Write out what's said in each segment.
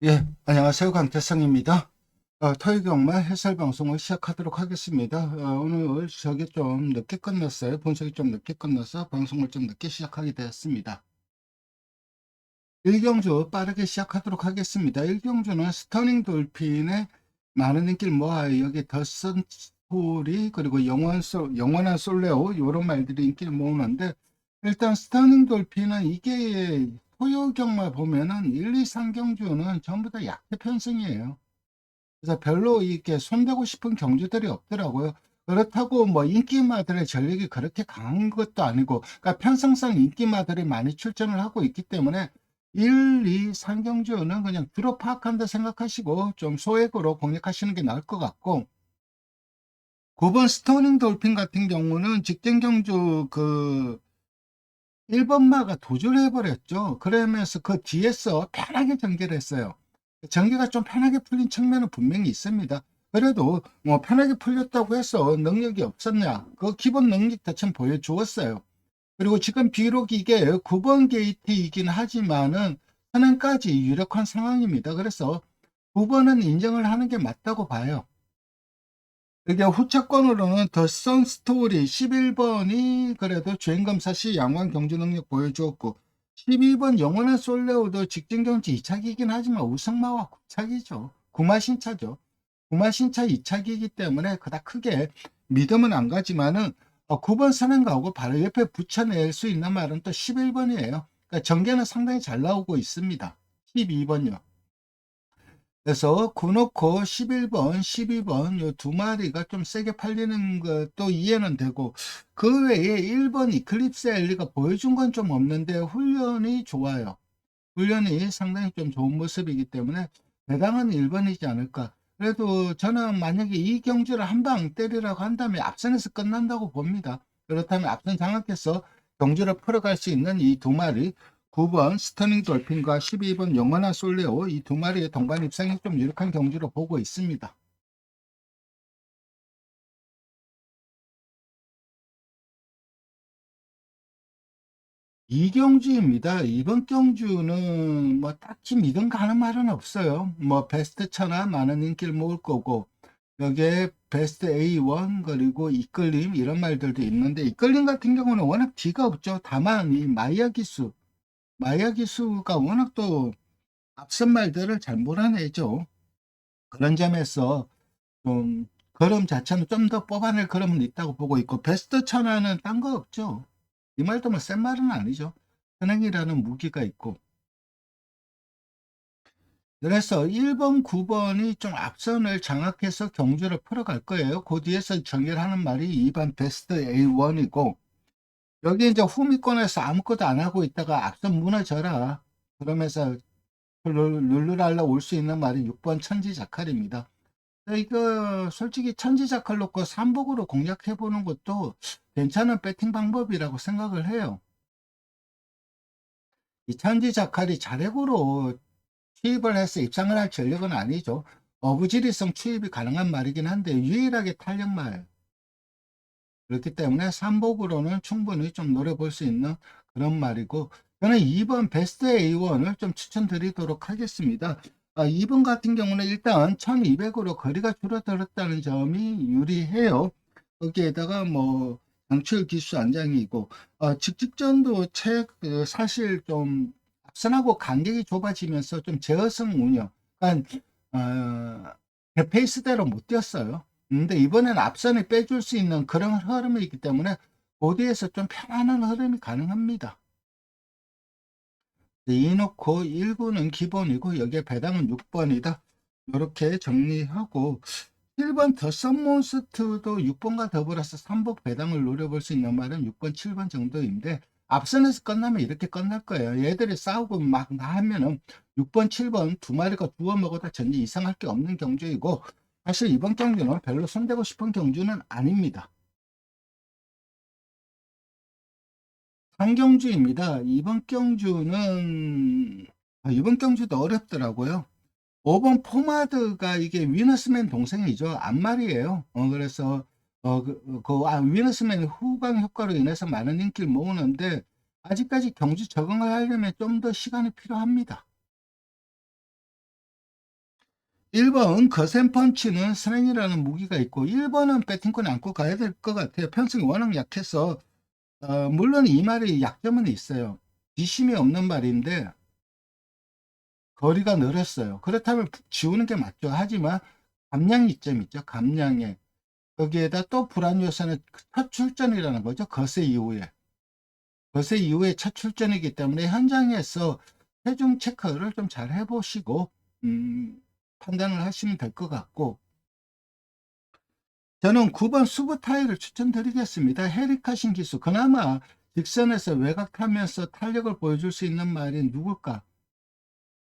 예, 안녕하세요. 강태성입니다. 토익용말 해설 방송을 시작하도록 하겠습니다. 오늘 저기 좀 늦게 끝났어요. 분석이 좀 늦게 끝나서 방송을 좀 늦게 시작하게 되었습니다. 1경주 빠르게 시작하도록 하겠습니다. 1경주는 스터닝 돌핀의 많은 인기를 모아요. 여기 더슨 스토리 그리고 영원한 솔레오 이런 말들이 인기를 모으는데, 일단 스터닝 돌핀은 이게 토요경만 보면은 1, 2, 3경주는 전부 다 약세 편승이에요. 그래서 별로 이렇게 손대고 싶은 경주들이 없더라고요. 그렇다고 뭐 인기마들의 전력이 그렇게 강한 것도 아니고, 그러니까 편성성 인기마들이 많이 출전을 하고 있기 때문에 1, 2, 3경주는 그냥 주로 파악한다 생각하시고 좀 소액으로 공략하시는 게 나을 것 같고, 9번 스토닝 돌핀 같은 경우는 직전 경주 1번마가 도주를 해버렸죠. 그러면서 그 뒤에서 편하게 전개를 했어요. 전개가 좀 편하게 풀린 측면은 분명히 있습니다. 그래도 뭐 편하게 풀렸다고 해서 능력이 없었냐? 그 기본 능력 자체는 보여주었어요. 그리고 지금 비록 이게 9번 게이트이긴 하지만은 선행까지 유력한 상황입니다. 그래서 9번은 인정을 하는 게 맞다고 봐요. 이게 후차권으로는 더 선 스토리 11번이 그래도 주행검사 시 양호한 경주 능력 보여주었고, 12번 영원한 솔레오도 직전 경주 2차기이긴 하지만 우승마와 구차기죠. 구마신차죠. 구마신차 2차기이기 때문에 그닥 크게 믿음은 안 가지만은 9번 선행가고 바로 옆에 붙여낼 수 있는 말은 또 11번이에요. 그러니까 전개는 상당히 잘 나오고 있습니다. 12번요. 그래서 구놓고 11번, 12번 요 두 마리가 좀 세게 팔리는 것도 이해는 되고, 그 외에 1번 이클립스 엘리가 보여준 건 좀 없는데 훈련이 좋아요. 훈련이 상당히 좀 좋은 모습이기 때문에 배당은 1번이지 않을까. 그래도 저는 만약에 이 경주를 한 방 때리라고 한다면 앞선에서 끝난다고 봅니다. 그렇다면 앞선 장악해서 경주를 풀어갈 수 있는 이 두 마리, 9번 스터닝 돌핀과 12번 영원한 솔레오, 이 두 마리의 동반 입상이 좀 유력한 경주로 보고 있습니다. 이경주입니다. 이번 경주는 뭐 딱히 믿음 가는 말은 없어요. 뭐 베스트 차나 많은 인기를 모을 거고, 여기에 베스트 A1 그리고 이끌림 이런 말들도 있는데, 이끌림 같은 경우는 워낙 뒤가 없죠. 다만 이 마이야 기수가 워낙 또 앞선 말들을 잘 몰아내죠. 그런 점에서 좀 걸음 자체는 좀 더 뽑아낼 걸음은 있다고 보고 있고, 베스트 천하는 딴 거 없죠. 이 말도 뭐 센 말은 아니죠. 현행이라는 무기가 있고. 그래서 1번, 9번이 좀 앞선을 장악해서 경주를 풀어갈 거예요. 그 뒤에서 정렬하는 말이 2번 베스트 A1이고, 여기 이제 후미권에서 아무것도 안 하고 있다가 앞선 무너져라, 그러면서 룰루랄라 올 수 있는 말이 6번 천지자칼입니다. 이거 솔직히 천지자칼 놓고 삼복으로 공략해 보는 것도 괜찮은 배팅 방법이라고 생각을 해요. 이 천지자칼이 자력으로 투입을 해서 입상을 할 전력은 아니죠. 어부지리성 투입이 가능한 말이긴 한데 유일하게 탄력말. 그렇기 때문에 삼복으로는 충분히 좀 노려볼 수 있는 그런 말이고, 저는 2번 베스트 A1을 좀 추천드리도록 하겠습니다. 2번 같은 경우는 일단 1200으로 거리가 줄어들었다는 점이 유리해요. 거기에다가 뭐 장출 기수 안장이고, 직직전도 사실 좀 앞선하고 간격이 좁아지면서 좀 제어성 운영, 그러니까 제 페이스대로 못 뛰었어요. 근데 이번에는 앞선에 빼줄 수 있는 그런 흐름이 있기 때문에 보드에서 좀 편안한 흐름이 가능합니다. 이놓고 1구는 기본이고 여기에 배당은 6번이다. 이렇게 정리하고, 7번 더 썸몬스트도 6번과 더불어서 3복 배당을 노려볼 수 있는 말은 6번, 7번 정도인데, 앞선에서 끝나면 이렇게 끝날 거예요. 얘들이 싸우고 막 하면은 6번, 7번 두 마리가 두어 먹어도 전혀 이상할 게 없는 경주이고, 사실 이번 경주는 별로 손대고 싶은 경주는 아닙니다. 한경주입니다. 이번 경주도 어렵더라고요. 5번 포마드가 이게 위너스맨 동생이죠. 앞말이에요. 그래서 위너스맨 후광 효과로 인해서 많은 인기를 모으는데, 아직까지 경주 적응을 하려면 좀 더 시간이 필요합니다. 1번 거센 펀치는 스랭이라는 무기가 있고 1번은 배팅권에 안고 가야 될 것 같아요. 편성이 워낙 약해서 물론 이 말이 약점은 있어요. 지심이 없는 말인데 거리가 늘었어요. 그렇다면 지우는 게 맞죠. 하지만 감량 이점이 있죠. 감량에. 거기에다 또 불안 요소는 첫 출전이라는 거죠. 거세 이후에. 거세 이후에 첫 출전이기 때문에 현장에서 체중 체크를 좀 잘 해보시고 판단을 하시면 될 것 같고, 저는 9번 수브타이를 추천드리겠습니다. 헤리카신 기수. 그나마 직선에서 외곽하면서 탄력을 보여줄 수 있는 말이 누굴까?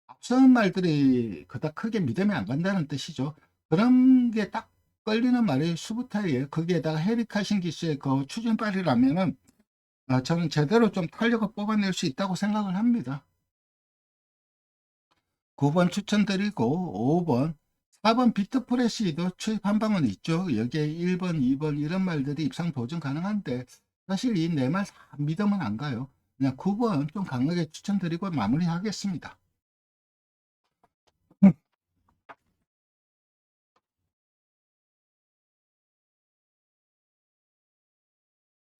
앞선 말들이 그닥 크게 믿음이 안 간다는 뜻이죠. 그런 게 딱 걸리는 말이 수브타이에요. 거기에다가 헤리카신 기수의 그 추진발이라면은 저는 제대로 좀 탄력을 뽑아낼 수 있다고 생각을 합니다. 9번 추천드리고 5번 4번 비트프레시도 추입 한 방은 있죠. 여기에 1번 2번 이런 말들이 입상 도전 가능한데 사실 이 네 말 다 믿으면 안 가요. 그냥 9번 좀 강하게 추천드리고 마무리하겠습니다.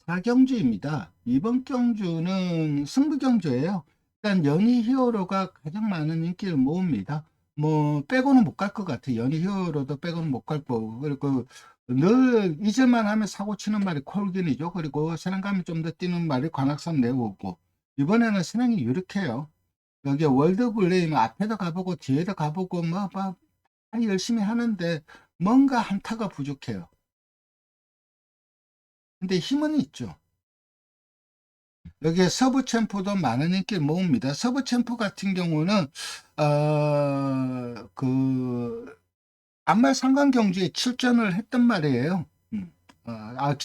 사경주입니다. 이번 경주는 승부경주예요. 일단 연희 히어로가 가장 많은 인기를 모읍니다. 뭐 빼고는 못 갈 것 같아요. 연희 히어로도 빼고는 못 갈 거고, 그리고 늘 잊을만 하면 사고 치는 말이 콜긴이죠. 그리고 사랑감이 좀 더 뛰는 말이 관악산 내오고, 이번에는 신앙이 유력해요. 여기 월드 블레임 앞에도 가보고 뒤에도 가보고 뭐 열심히 하는데 뭔가 한타가 부족해요. 근데 힘은 있죠. 여기에 서브 챔프도 많은 인기를 모읍니다. 서브 챔프 같은 경우는 안말 상강 경주에 출전을 했단 말이에요.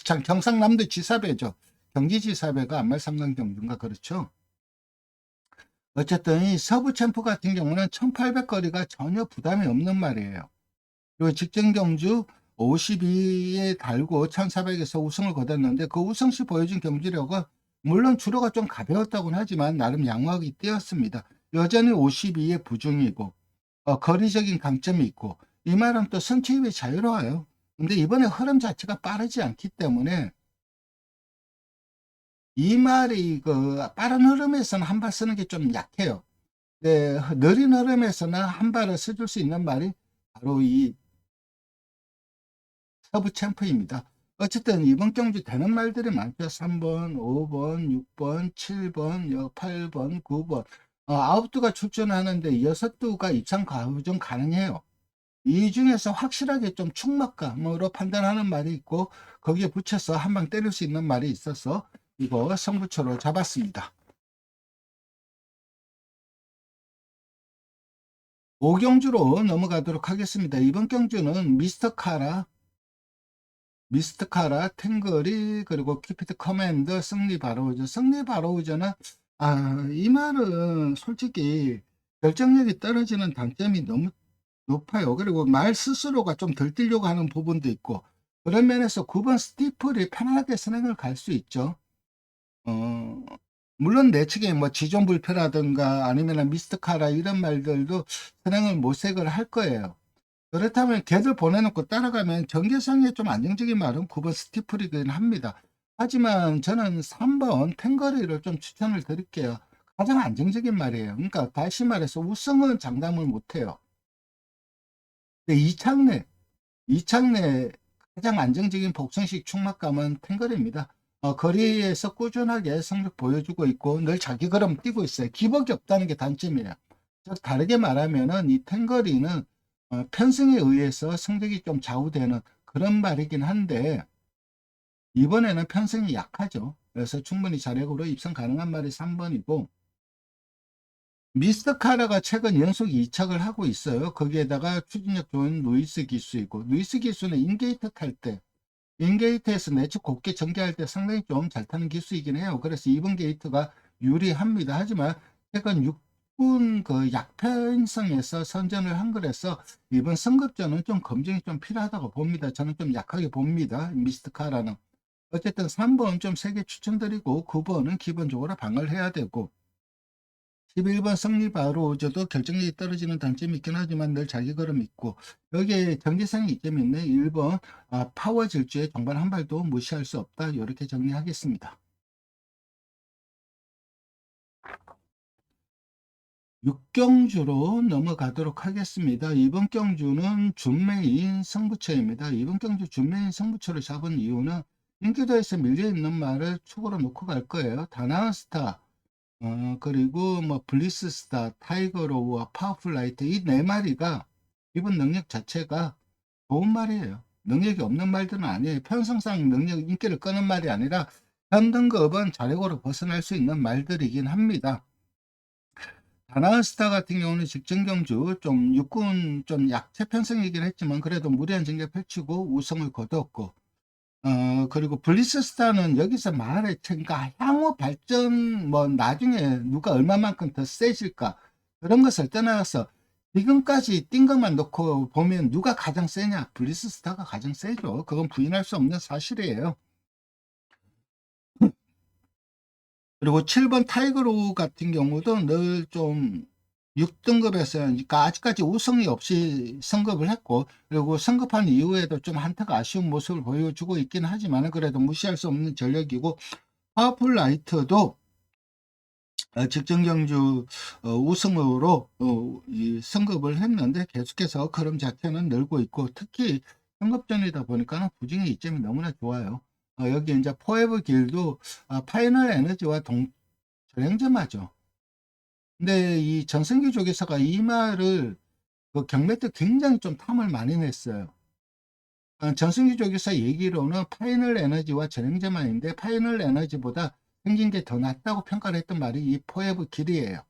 참 경상남도 지사배죠. 경기지사배가 안말 상강 경주인가 그렇죠. 어쨌든 이 서브 챔프 같은 경우는 1800거리가 전혀 부담이 없는 말이에요. 그리고 직전 경주 52에 달고 1400에서 우승을 거뒀는데 그 우승 시 보여준 경주력은 물론 주로가 좀 가벼웠다고는 하지만 나름 양호하게 뛰었습니다. 여전히 52에 부중이고 거리적인 강점이 있고 이 말은 또 선취입이 자유로워요. 근데 이번에 흐름 자체가 빠르지 않기 때문에 이 말이 그 빠른 흐름에서는 한 발 쓰는 게 좀 약해요. 네, 느린 흐름에서는 한 발을 써줄 수 있는 말이 바로 이 서브 챔프입니다. 어쨌든 이번 경주 되는 말들이 많죠. 3번, 5번, 6번, 7번, 8번, 9번. 9두가 출전하는데 6두가 입상 가부전 가능해요. 이 중에서 확실하게 좀 충막감으로 판단하는 말이 있고 거기에 붙여서 한 방 때릴 수 있는 말이 있어서 이거 성부초로 잡았습니다. 5경주로 넘어가도록 하겠습니다. 이번 경주는 미스터 카라, 탱거리, 그리고 키피트 커맨더, 승리 바로우저. 승리 바로우저는, 이 말은 솔직히 결정력이 떨어지는 단점이 너무 높아요. 그리고 말 스스로가 좀 덜 뛰려고 하는 부분도 있고, 그런 면에서 9번 스티플이 편하게 선행을 갈 수 있죠. 어, 물론 내 측에 뭐 지존 불패라든가 아니면 미스터 카라 이런 말들도 선행을 모색을 할 거예요. 그렇다면 걔들 보내놓고 따라가면 전개상에 좀 안정적인 말은 9번 스티플이긴 합니다. 하지만 저는 3번 탱거리를 좀 추천을 드릴게요. 가장 안정적인 말이에요. 그러니까 다시 말해서 우승은 장담을 못해요. 근데 이창래 가장 안정적인 복선식 충막감은 탱거리입니다. 거리에서 꾸준하게 성적 보여주고 있고 늘 자기 걸음 뛰고 있어요. 기복이 없다는 게 단점이에요. 즉 다르게 말하면은 이 탱거리는 편승에 의해서 성적이 좀 좌우되는 그런 말이긴 한데 이번에는 편승이 약하죠. 그래서 충분히 자력으로 입성 가능한 말이 3번이고 미스터 카라가 최근 연속 2착을 하고 있어요. 거기에다가 추진력 좋은 루이스 기수이고 루이스 기수는 인게이트 탈 때 인게이트에서 내측 곱게 전개할 때 상당히 좀 잘 타는 기수이긴 해요. 그래서 2번 게이트가 유리합니다. 하지만 최근 6분 그 약편성에서 선전을 한 거라서 이번 승급전은 좀 검증이 좀 필요하다고 봅니다. 저는 좀 약하게 봅니다. 미스터 카라는. 어쨌든 3번 좀 세게 추천드리고 9번은 기본적으로 방을 해야 되고 11번 승리바로저도 결정력이 떨어지는 단점이 있긴 하지만 늘 자기 걸음 있고, 여기에 정체성이 있기 때문에 1번 파워 질주의 정말 한 발도 무시할 수 없다. 이렇게 정리하겠습니다. 6경주로 넘어가도록 하겠습니다. 이번 경주는 준매인 승부처입니다. 이번 경주 준매인 승부처를 잡은 이유는 인기도에서 밀려있는 말을 축으로 놓고 갈 거예요. 다나은스타, 그리고 뭐 블리스스타, 타이거로우와 파워풀라이트, 이 네 마리가 기본 능력 자체가 좋은 말이에요. 능력이 없는 말들은 아니에요. 편성상 능력 인기를 끄는 말이 아니라 현 등급은 자력으로 벗어날 수 있는 말들이긴 합니다. 다나은스타 같은 경우는 직전 경주 좀 육군 좀 약체 편성이긴 했지만 그래도 무리한 전개 펼치고 우승을 거뒀고, 그리고 블리스스타는 여기서 말해, 그러니까 향후 발전, 뭐, 나중에 누가 얼마만큼 더 세질까, 그런 것을 떠나서 지금까지 뛴 것만 놓고 보면 누가 가장 세냐? 블리스스타가 가장 세죠. 그건 부인할 수 없는 사실이에요. 그리고 7번 타이거로우 같은 경우도 늘 좀 6등급에서, 그러니까 아직까지 우승이 없이 승급을 했고, 그리고 승급한 이후에도 좀 한타가 아쉬운 모습을 보여주고 있긴 하지만 그래도 무시할 수 없는 전력이고, 파워풀 라이트도 직전 경주 우승으로 이 승급을 했는데 계속해서 그럼 자체는 늘고 있고, 특히 승급전이다 보니까 부진의 이점이 너무나 좋아요. 여기 이제 포에버 길도 파이널 에너지와 전형점하죠. 근데 이 전성기 조교사가 이 말을 그 경매 때 굉장히 좀 탐을 많이 냈어요. 전성기 조교사 얘기로는 파이널 에너지와 전형제만인데 파이널 에너지보다 생긴 게 더 낫다고 평가를 했던 말이 이 포에버 길이에요.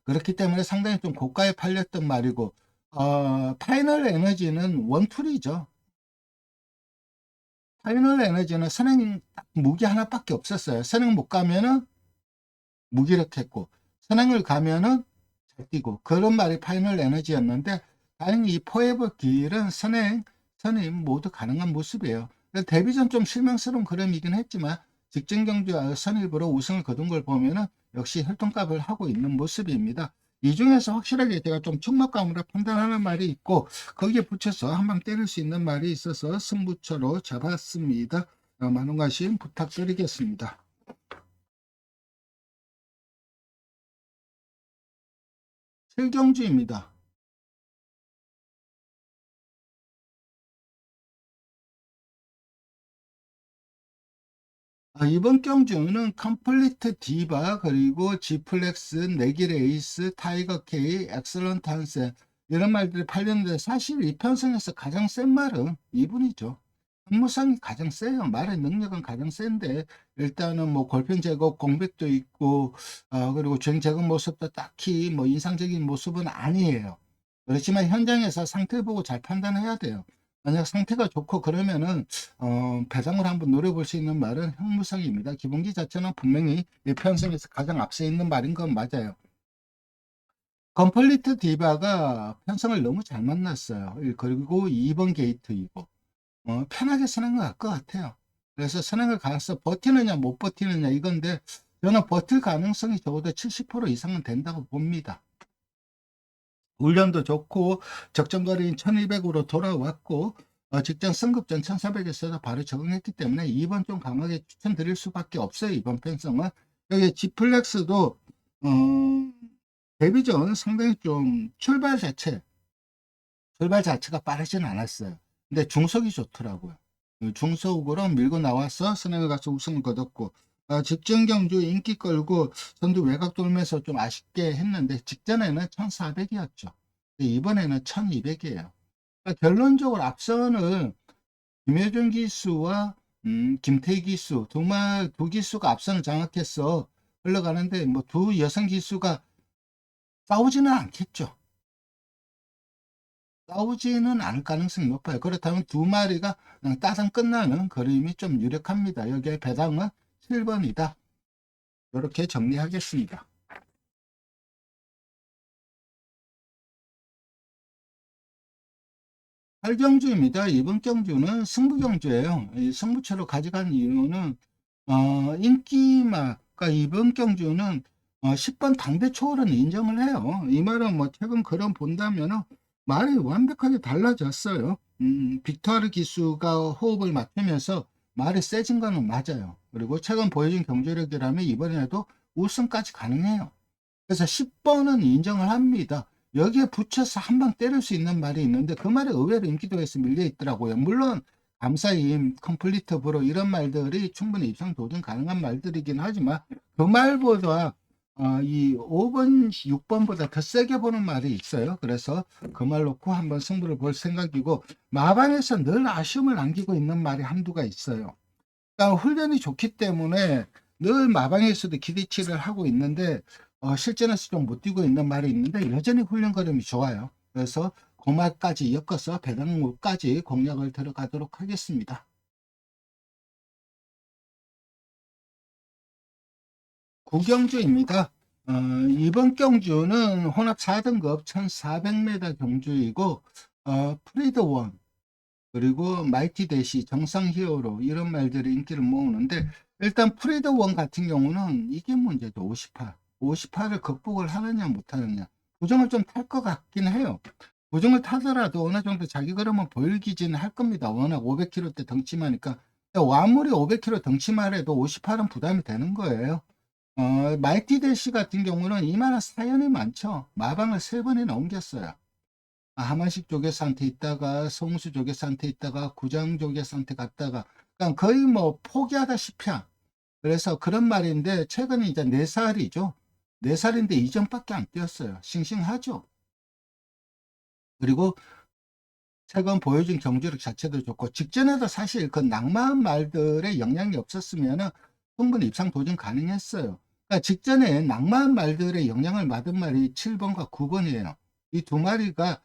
그렇기 때문에 상당히 좀 고가에 팔렸던 말이고, 파이널 에너지는 원툴이죠. 파이널 에너지는 선행 무기 하나밖에 없었어요. 선행 못 가면은 무기력했고, 선행을 가면은 잘 뛰고, 그런 말이 파이널 에너지였는데, 다행히 이 포에버 길은 선행 모두 가능한 모습이에요. 데뷔전 좀 실망스러운 그림이긴 했지만 직전 경주 선일부로 우승을 거둔 걸 보면은 역시 혈통값을 하고 있는 모습입니다. 이 중에서 확실하게 제가 좀 촉목감으로 판단하는 말이 있고, 거기에 붙여서 한 방 때릴 수 있는 말이 있어서 승부처로 잡았습니다. 많은 관심 부탁드리겠습니다. 실경주입니다. 이번 경주는 컴플리트 디바, 그리고 지플렉스, 내길 에이스, 타이거 K, 엑설런트 한센, 이런 말들이 팔렸는데 사실 이 편성에서 가장 센 말은 이분이죠. 항무상이 가장 세요. 말의 능력은 가장 센데, 일단은 뭐 골편 제거 공백도 있고, 그리고 주행 제거 모습도 딱히 뭐 인상적인 모습은 아니에요. 그렇지만 현장에서 상태 보고 잘 판단해야 돼요. 만약 상태가 좋고 그러면은 배당을 한번 노려볼 수 있는 말은 형무상입니다. 기본기 자체는 분명히 이 편성에서 가장 앞서 있는 말인 건 맞아요. 컴플리트 디바가 편성을 너무 잘 만났어요. 그리고 2번 게이트이고 편하게 선행을 갈 것 같아요. 그래서 선행을 가서 버티느냐 못 버티느냐 이건데, 저는 버틸 가능성이 적어도 70% 이상은 된다고 봅니다. 훈련도 좋고 적정거리인 1200으로 돌아왔고, 직전 승급전 1400에서 바로 적응했기 때문에 2번 좀 강하게 추천드릴 수밖에 없어요. 이번 편성은. 여기 지플렉스도 데뷔 전 상당히 좀 출발 자체가 빠르진 않았어요. 근데 중속이 좋더라고요. 중속으로 밀고 나와서 선행을 가서 우승을 거뒀고, 직전 경주 인기 끌고 선두 외곽 돌면서 좀 아쉽게 했는데 직전에는 1400이었죠. 이번에는 1200이에요. 결론적으로 앞선을 김효준 기수와 김태희 기수, 두 기수가 앞선을 장악해서 흘러가는데, 뭐 두 여성 기수가 싸우지는 않겠죠. 싸우지는 않을 가능성이 높아요. 그렇다면 두 마리가 그냥 따상 끝나는 그림이 좀 유력합니다. 여기에 배당은 7번이다. 이렇게 정리하겠습니다. 8경주입니다. 이번 경주는 승부경주예요. 이 승부처로 가져간 이유는 인기마, 그러니까 이번 경주는 10번 당대 초월은 인정을 해요. 이 말은 뭐 최근 그런 본다면은 말이 완벽하게 달라졌어요. 빅토르 기수가 호흡을 맞추면서 말이 세진 거는 맞아요. 그리고 최근 보여준 경주력이라면 이번에도 우승까지 가능해요. 그래서 10번은 인정을 합니다. 여기에 붙여서 한 방 때릴 수 있는 말이 있는데 그 말이 의외로 인기도에서 밀려 있더라고요. 물론 감사임, 컴플리트 브로 이런 말들이 충분히 입상 도전 가능한 말들이긴 하지만 그 말보다 이 5번, 6번보다 더 세게 보는 말이 있어요. 그래서 그 말 놓고 한번 승부를 볼 생각이고 마방에서 늘 아쉬움을 남기고 있는 말이 한두가 있어요. 그러니까 훈련이 좋기 때문에 늘 마방에서도 기대치를 하고 있는데 실전에서 좀 못 뛰고 있는 말이 있는데 여전히 훈련 걸음이 좋아요. 그래서 그 말까지 엮어서 배당물까지 공략을 들어가도록 하겠습니다. 구경주입니다. 이번 경주는 혼합 4등급 1400m 경주이고 프리드원 그리고 마이티 대시, 정상 히어로 이런 말들이 인기를 모으는데 일단 프리드원 같은 경우는 이게 문제죠. 58. 58을 극복을 하느냐 못하느냐. 부정을 좀 탈 것 같긴 해요. 부정을 타더라도 어느 정도 자기 걸음은 보이기는 할 겁니다. 워낙 500kg대 덩치마니까. 아무리 500kg 덩치만 해도 58은 부담이 되는 거예요. 마이티 대시 같은 경우는 이만한 사연이 많죠. 마방을 3번이나 옮겼어요. 하만식 조개사한테 있다가 성수 조개사한테 있다가 구장 조개사한테 갔다가 그러니까 거의 뭐 포기하다시피 한 그래서 그런 말인데 최근에 이제 4살이죠. 4살인데 이전밖에 안 뛰었어요. 싱싱하죠. 그리고 최근 보여준 경주력 자체도 좋고 직전에도 사실 그 낭만 말들의 영향이 없었으면 충분히 입상 도전 가능했어요. 그러니까 직전에 낭만 말들의 영향을 받은 말이 7번과 9번이에요. 이 두 마리가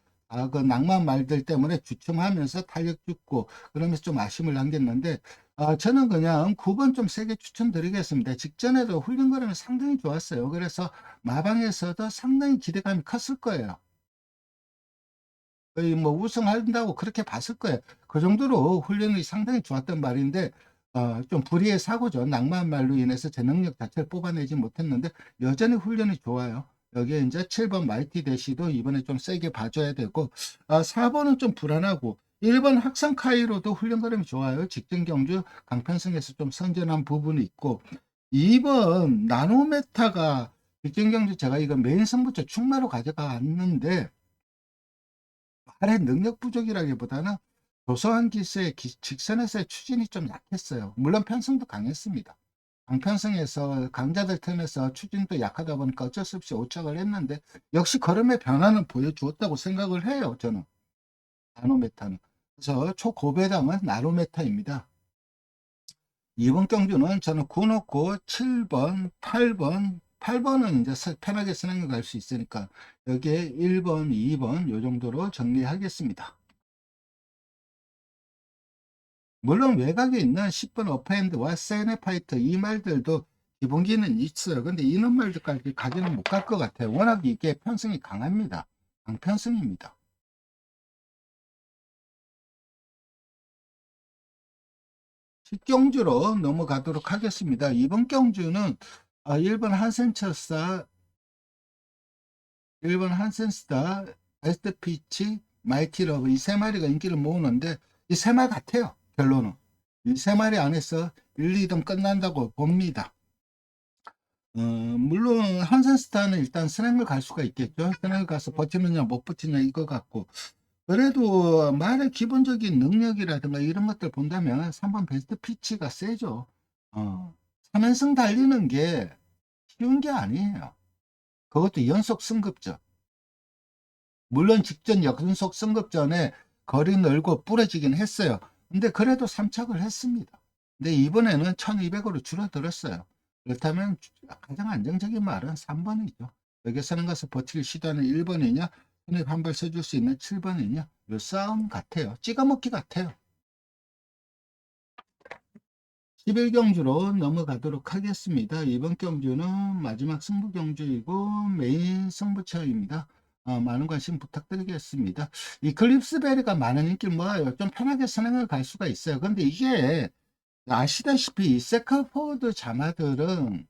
그 낭만 말들 때문에 주춤하면서 탄력 죽고 그러면서 좀 아쉬움을 남겼는데 저는 그냥 9번 좀 세게 추천드리겠습니다. 직전에도 훈련 거름이 상당히 좋았어요. 그래서 마방에서도 상당히 기대감이 컸을 거예요. 거의 뭐 우승한다고 그렇게 봤을 거예요. 그 정도로 훈련이 상당히 좋았던 말인데 좀 불의의 사고죠. 낭만 말로 인해서 제 능력 자체를 뽑아내지 못했는데 여전히 훈련이 좋아요. 여기에 이제 7번 마이티 대시도 이번에 좀 세게 봐줘야 되고 4번은 좀 불안하고 1번 학산 카이로도 훈련 걸음이 좋아요. 직전 경주 강편승에서 좀 선전한 부분이 있고 2번 나노메타가 직전 경주 제가 이거 메인 승부처 충마로 가져갔는데 말의 능력 부족이라기보다는 조소한 기수의 직선에서의 추진이 좀 약했어요. 물론 편승도 강했습니다. 강편승에서 강자들 틈에서 추진도 약하다 보니까 어쩔 수 없이 오착을 했는데 역시 걸음의 변화는 보여주었다고 생각을 해요. 저는 나노메타는. 그래서 초고배당은 나노메타입니다. 이번 경주는 저는 9 놓고 7번, 8번은 이제 편하게 쓰는 갈 수 있으니까 여기에 1번, 2번 요 정도로 정리하겠습니다. 물론 외곽에 있는 10번 어펜드와 세네파이터 이 말들도 기본기는 있어요. 근데 이런 말들까지 가지는 못 갈 것 같아요. 워낙 이게 편성이 강합니다. 강편성입니다. 식경주로 넘어가도록 하겠습니다. 이번 경주는 1번 한센철사, 1번 한센스타, 에스트피치, 마이티러브 이 세 마리가 인기를 모으는데 이 세 마리 같아요. 결론은. 이 세 마리 안에서 1, 2등 끝난다고 봅니다. 물론 한센스타는 일단 스랭을 갈 수가 있겠죠. 스랭을 가서 버티느냐 못 버티느냐 이거 같고 그래도 말의 기본적인 능력이라든가 이런 것들 본다면 3번 베스트 피치가 세죠. 3연승 달리는 게 쉬운 게 아니에요. 그것도 연속 승급전. 물론 직전 연속 승급전에 거리 늘고 부러지긴 했어요. 근데 그래도 3착을 했습니다. 근데 이번에는 1200으로 줄어들었어요. 그렇다면 가장 안정적인 말은 3번이죠. 여기서는 가서 버틸 시도하는 1번이냐, 손에 한 발 써줄 수 있는 7번이냐, 요 싸움 같아요. 찍어먹기 같아요. 11경주로 넘어가도록 하겠습니다. 이번 경주는 마지막 승부 경주이고 메인 승부처입니다. 많은 관심 부탁드리겠습니다. 이 클립스베리가 많은 인기를 모아요. 좀 편하게 선행을 갈 수가 있어요. 근데 이게 아시다시피 세컬포드 자마들은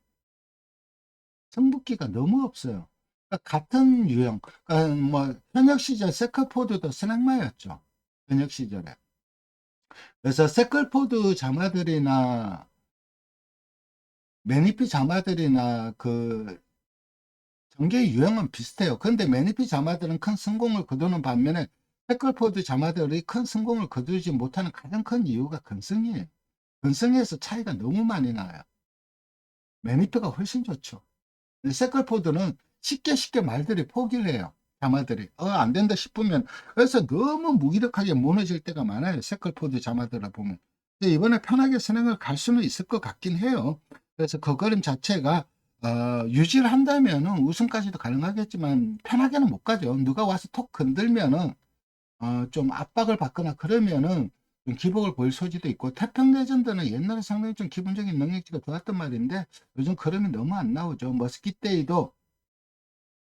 승부기가 너무 없어요. 그러니까 같은 유형, 그러니까 뭐 현역 시절 세클포드도 스낵마였죠. 현역 시절에. 그래서 세클포드 자마들이나 매니피 자마들이나 그 전개 유형은 비슷해요. 그런데 매니피 자마들은 큰 성공을 거두는 반면에 세클포드 자마들이 큰 성공을 거두지 못하는 가장 큰 이유가 근성이에요. 근성에서 차이가 너무 많이 나요. 매니피가 훨씬 좋죠. 세클포드는 쉽게 말들이 포기를 해요. 자마들이 안 된다 싶으면. 그래서 너무 무기력하게 무너질 때가 많아요. 세클포드 자마들을 보면. 이번에 편하게 선행을 갈 수는 있을 것 같긴 해요. 그래서 그 그림 자체가 유지를 한다면 우승까지도 가능하겠지만 편하게는 못 가죠. 누가 와서 톡 건들면은 좀 압박을 받거나 그러면은 좀 기복을 보일 소지도 있고, 태평 레전드는 옛날에 상당히 좀 기본적인 능력치가 좋았단 말인데 요즘 그림이 너무 안 나오죠. 머스킷데이도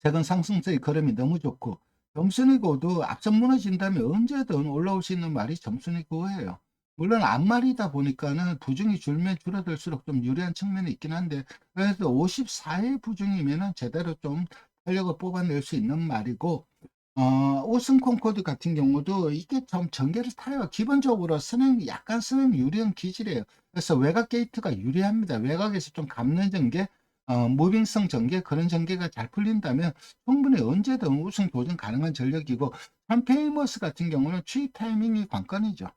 최근 상승세의 그림이 너무 좋고, 점순이고도 앞선 무너진다면 언제든 올라올 수 있는 말이 점순이고예요. 물론 앞말이다 보니까는 부중이 줄면 줄어들수록 좀 유리한 측면이 있긴 한데, 그래도 54의 부중이면은 제대로 좀 탄력을 뽑아낼 수 있는 말이고, 오슨 콩코드 같은 경우도 이게 좀 전개를 타요. 기본적으로 약간 스낵 유리한 기질이에요. 그래서 외곽 게이트가 유리합니다. 외곽에서 좀 감는 전개, 무빙성 전개, 그런 전개가 잘 풀린다면 충분히 언제든 우승 도전 가능한 전력이고, 샴페이머스 같은 경우는 취입 타이밍이 관건이죠.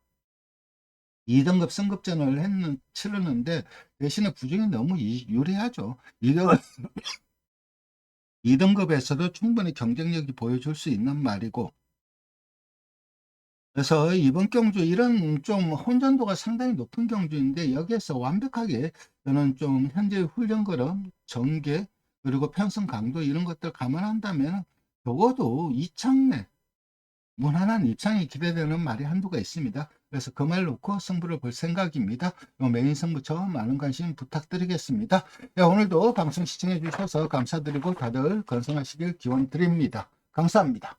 2등급 승급전을 치르는데 대신에 부중이 너무 유리하죠. 2등급에서도 충분히 경쟁력이 보여줄 수 있는 말이고, 그래서 이번 경주 이런 좀 혼전도가 상당히 높은 경주인데, 여기에서 완벽하게 저는 좀 현재 훈련 걸음, 전개, 그리고 편성 강도 이런 것들 감안한다면 적어도 2차 무난한 입상이 기대되는 말이 한두가 있습니다. 그래서 그 말 놓고 승부를 볼 생각입니다. 메인 승부처 많은 관심 부탁드리겠습니다. 오늘도 방송 시청해 주셔서 감사드리고 다들 건승하시길 기원 드립니다. 감사합니다.